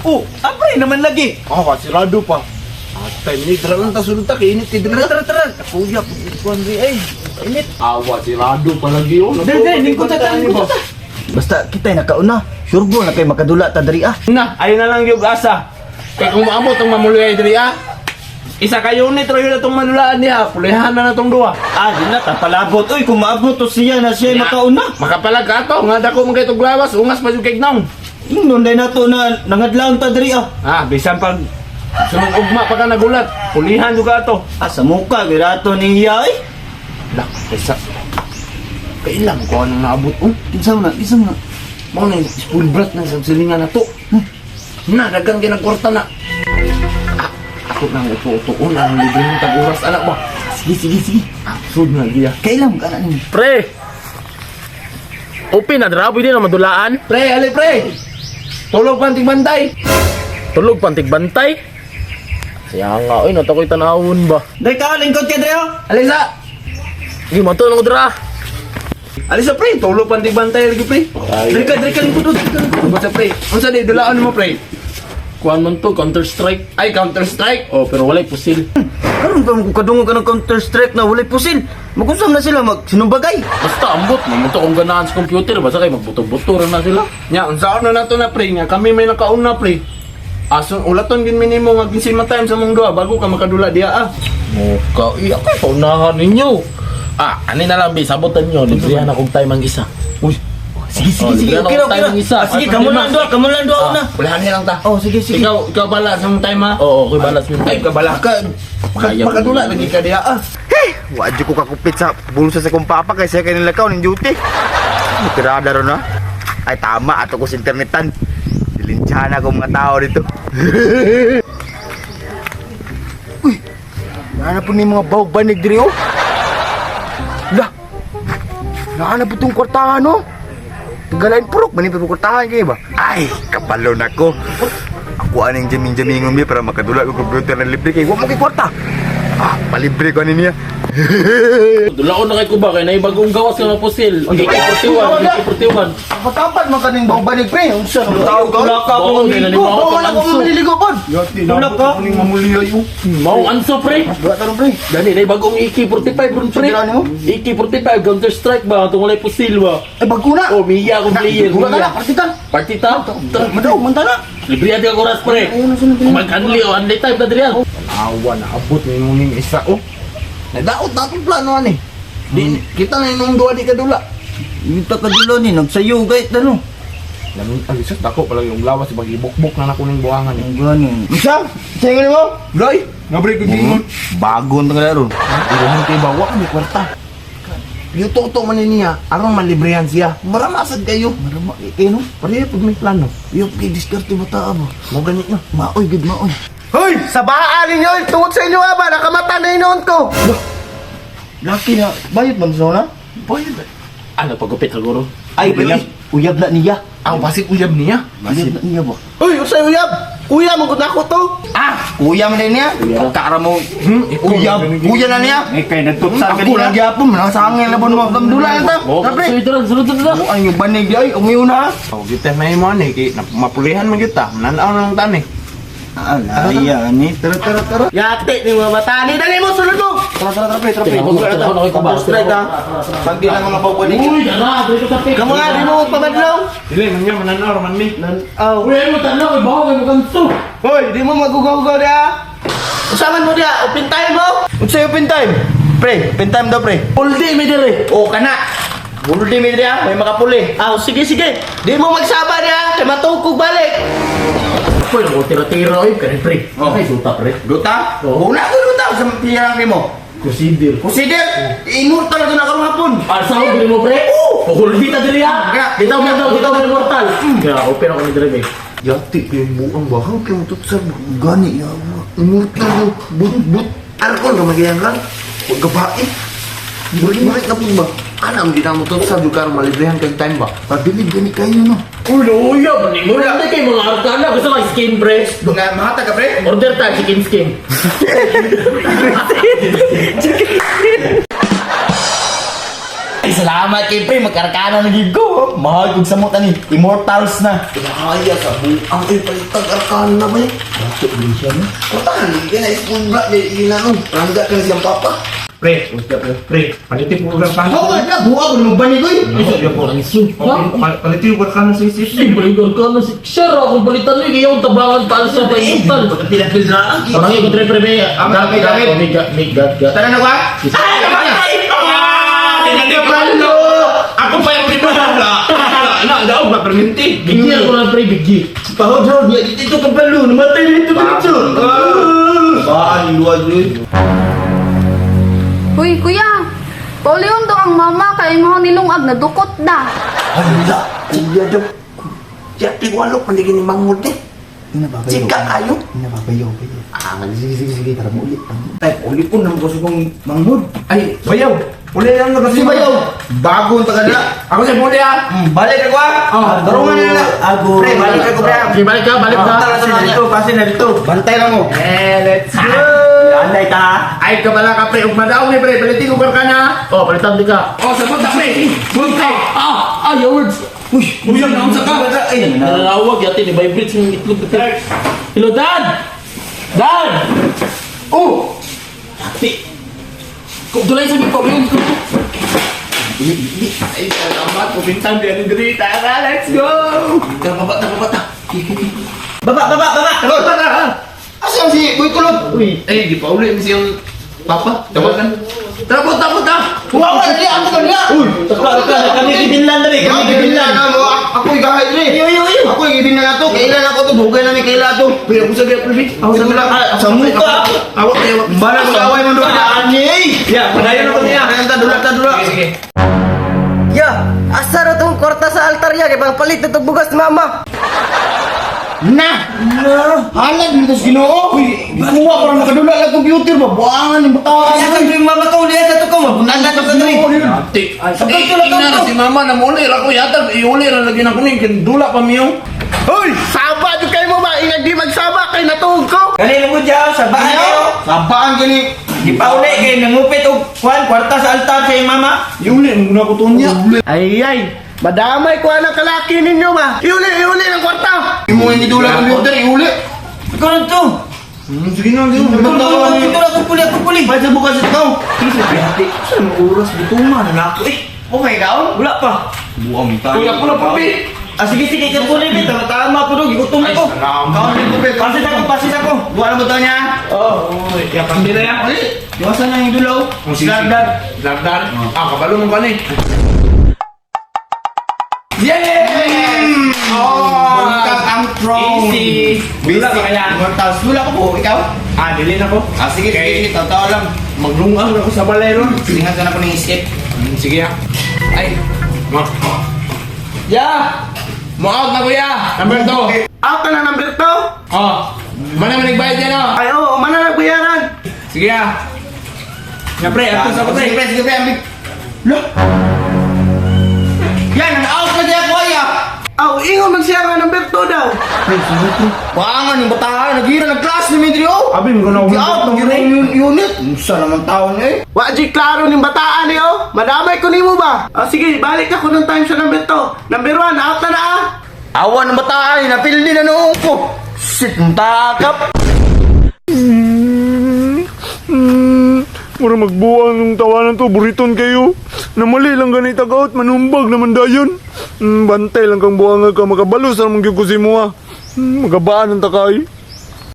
Oh, apre naman lagi. Sirado pa. Time ni tara lang ta sulod ta kay init kay dira. Tara. Kuya, kuan ri ay. Init. Sirado pa lagi oh. Dai, lingkod ta. Basta kita'y nakauna. Sure go na kay makadula ta diri ah. Na, ayun na lang yung asa. Kaya kung maabot tong mamuluya diri isa kayo ni troyo na tong manulaan niya. Pulihan na tong duwa. Ah, di na ta palabot. Uy, kung maabot to siya na siya makauna. Makapalag ka to, nga dako mo kay tog lawas, ungas pa yung kignaw. Ingnon day nato na nangadlaon ta diri ah. Bisan pag sunod ugma pa ka nagulat. Pulihan juga to. Ah, sa muka girato niya ay. Lah, isa. Kailan ko anong naabot Isang na. Mo na spoon brat na sa silingan na to. Na, dagang ginagkwarta na. Ako nang upo-upo na ang libre ng tag-oras anak ba. Sige. Sud na giya. Kailan ka na ni? Pre! Open na draboy din na madulaan. Pre, ali pre. Tulog panting bantay. Tulog pantig bantay. Siya nga, oy, natakoy tanawon ba? Day ka lingkod ka diri oh. Alisa. Hindi matulong ko dira. Alisa pre, tulog panting bantay lagi pre. Diri ka lingkod. Basta pre. Unsa di dulaan mo pre? Kuhan man to, Counter Strike. Ay Counter Strike. Oh, pero walay pusil. Karon ka mo kadungog ka ng Counter Strike na walay pusil. Magunsam na sila magsinumbagay. Basta ambot, mamunto kong ganahan sa computer. Basta kayo magbuto-buto na sila. Nya, unsa na nato na pre nga kami may nakauna pre. Ason ulaton gin minimo nga gisima time sa mong duha bago ka makadula diha Muka, iya kayo paunahan ninyo. Ani na lang, sabotan nyo. Librihan akong time ang isa. Uy, Sige. Okay Okay. isa. Sige, kamo lang doa una. pulihan niya lang ta. Oh, sige. Ikaw bala sa mong time ha. Oo, okay, balas mo. Ay, kabala ka. Makadula lagi ka diha Wadyo ko kakupit sa bulsa sa kong papa kay saya kanila kaw ng duty. Tirada ron na. Ay tama ato ko sa internetan. Dilinsyahan ako mga tao dito. Uy. Nana po ni mga bawag banig diri oh. Lah. Nana po tong kwartahan oh. Galain purok manipid po kwartahan kayo ba? Ay, kapalo na ko. Ako aning jamin-jamingon mi para makadula ko computer na libre kay wa mo kay kwarta. Palibre ko niya. Dulaon na kay ko ba? Kaya naibagong gawas ka ng pusil. Okay, 41. Matapat man kaning bawag banig pre. Unsa nang tao ka? Wala ka Oo, akong ganun, ligo. mga Wala ko panganso. maliligo pod. Wala ka. Kuning mamuliyay oh. Maong anso, pre. Wala taron pre. Dali, naibagong AK-45, bro, pre. Sandira mo? AK-45, Counter Strike ba? Itong walay pusil ba? Ay bago na. Oh, miya akong player. Wala na, Miya. partikan. Partita? Madaw, mantana. Libre natin ang oras, pre. Kung mag-unli o unli type na diri yan. Awa na abot ni muning isa Nadaot na itong plano ani. Di kita na inong duha di kadula. Yung takadula ni nagsayo gayt ano. Lamin alisot dako pala yung lawas bagi bukbok na nakuning buangan ni. Ang gani. Isa, sayang mo. Loy, ngabri ko gingon. Bago ang tagalaro. Irohan kay bawa ni kwarta. Yung toto man niya, aron malibrehan siya. Maramasad kayo. Marama kayo no. Pareha pag may plano. Yung diskarte bata ba. Mo ganit na. Maoy gid maoy. Hoy, sa baan ninyo, tungod sa inyo ba, nakamata na inoon ko. Laki na bayad man sa na. Ano, pagupit siguro? Ay, uyab na niya. Ang pasig uyab niya. Uyab na niya ba? Hoy, usay uyab. Kuya, magod na ako to. Kuya man din niya. Kara mo, uyab. Kuya na niya. Eh kay nagtutsa Ako lang gyapon, manasangin labon mo. Kamdula na ta. Oh, Kapre. sunod. Ano yung banig di ay, umiuna ha. Oh, kita na mo ani kay mapulihan man kita. Nanaw nang tani. Alaya ni. Tara. Yate ni mga batani. Dali mo, sunod mo. Tara, pre. Tingnan ko ito ba? Straight ha. Pag di lang mga bawbanig. Uy, dara, dito sa pick. Kamu nga, di mo magpamadlaw. Dili man niya mananaw man mi. Oh. Uy, ano tanaw, ibaw kayo maganto. Hoy, di mo magugaw-gaw dia. Usaman mo dia, open time mo. Unsay open time? Pre, open time daw pre. Full day, may dire. O kana. Buldi mi dia, may makapuli. Sige. Di mo magsaba dia, kay matugkog balik. Uy, ako tira-tira, oy, kaya pre. Ay, suta, pre. Duta? Oo. Una ko duta sa piyang mo. Kusidir. Kusider, inur talaga na karong hapon. Alsa ko, bili mo, pre? Oo. Huldi ta diri ha. Kita mo mortal. Kaya, open ako ni dire, guys. Yati yung buang bahaw kay mo tutsar. Gani ya. Immortal mo, but. Arkon ka magyang kan. Huwag gabain. Mulit na po ba? Anam, di na mo tutsar juga malibrehan kay time ba? Pabilib gani kayo no. Uy, luya, manimo lang na kayo mga arkana. Gusto ka skin, pre? Nga mahata ka pre? Order tayo, chicken. Isa salamat kay pre, magkarakana na gid ko. Mahal kog samot ani, immortals na. Kaya sa buang ay palitag arkan na ba eh? Bakit din siya no? Kota, hindi na spoon blood eh. Ginanong, rangga ka na siyang papa. Pre, pre, palitin mo lang Ako na buha ko nung bani ko eh. Iso, yan po. Palitin mo ka na sa isip. Siyempre, ka na si Shara. Kung balitan mo, yung tabangan para sa painutan. Pinapil na. Samangin ko, tre-pre, Ang dami, dami. Tara na ba? Ay, namatay! Hindi ka palo! Ako pa yung pinala! Daog ba, perminti? Bigyan ako ng pre, bigyan. Pahod, dito ka balo. Namatay na ito dito. Baan yung luwag yun. Uy, kuya. Paulion to ang mama kay mo nilungag na dukot na. Ay, wala. Iya daw. Siya, tiwalo, pandigin ni Mang Murti. Sika kayo. Inababayaw. Ah, Sige, tara mo ulit. Ay, uli po nang gusto kong manghud. Ay, bayaw! Uli lang na Si Bayaw, bago ang tagadala. Ako sa muli ah! Balik ako ah. Darungan na lang. Pre, balik ako pre. Okay, balik ka, balik ka. Pasin na dito. Bantay lang mo. Let's go! Anday ta. Ay, kabala ka pre! Ug madaog ni pre! Palitin ko ka na! Oh, palitan di ka. Oh, sabot na pre! Sabot ka! Words. Uy, naon sa ka. Ay, Nalalawag, yatin, i-vibrate yung itlog. Hello, Dad! Dad! Oh! Ati! Kung tulay sabi ko, yun ko. Ay, salamat! Pumintan din ang diri! Tara, let's go! Nakabat. Baba. Asa si Boy Kulot? Uy. Eh, di pa uli siyang papa. Tawagan. Tapos ah! Wow, dali ako kanila. Uy, kami gibinlan dali, kami gibinlan. Ako igahay dre. Yo. Ako ibin na to. Kailan ako to? Bugay namin kailan to. Pero ako sabi ako, Pre. Ako sabi lang. Sa muka. Awak tayo. Bala ko away mo doon. Ya, padayon ako niya. Kaya ta dula. Sige. Ya, asa ro tong kwarta sa altar ya, kay palit na tong bugas ni mama. Halag dito sa Ginoo. Uy, gumawa ko na makadula lang computer ba. Buangan yung batawa. Asa yung mama ko ulit sa to ko, mabunan to sa diri. Ati. Ay, ina na si mama na muli. Ako yata, iuli na lagi na kuning. Kindula pa miyo. Hoy, saba jud kay mo ba? Inag di magsaba kay natuog ko. Kanino mo diyaw sa bahay kayo? Sabaan gani. Di pa uli kay nangupit og kwarta sa altar sa iyong mama. Iuli, muna ko tunya. Ay. Madamay ko ang kalaki ninyo ba? Iuli ng kwarta. Imo yung idula computer, iuli. Ikaw na to. Sige na, sige na. Ito na ako puli. Ba't sa bukas ikaw? Ate, saan mo oras bituman na ako eh. Oh my God, wala pa. Buang tayo. Kuya ko na papi. Sige, ka puli bit. Tama ko dog, igutom ko. Pasis ako. Buwan na mo to niya. Oh, ya kami na yan. Iwasan na yung dulaw. Dardar. Kabalo mo ka ni. Yay! Bungkag ang throne. Easy. Wala ba kaya? Immortals. Wala ko po, ikaw? Dili na ko. Sige, totoo lang. Maglungang ako sa balero. Silingan ka na ko ng escape. Sige ah. Ay. Ma. Yeah! Mo-out na kuya. Number 2. Out ka na number 2? Oh. Mana man nagbayad yan oh. Ay, oo, mana nagbayaran? Sige ah. Nga pre, ato sa Sige, pre. pre, ambig. Yan, out na diya ko ya. Aw, ingon man siya nga number 2 daw. Wangan yung batahan, nagira nag-class ni Medrio. Abi mo na Out, nagira yung unit. Musa naman taon eh. Wa di klaro ning bataan niyo. Madamay ko nimo ba? Sige, balik ako ng time sa number 2. Number 1, out na na. Awan ng batahan, napildi na noong ko. Shit, ang takap. Mura magbuang ng tawanan to, buriton kayo. Namali lang ganit agaut, manumbag naman dayon. Bantay lang kang buang ka, makabalo sa mong gyud ko si mo ha. Magabaan ang takay.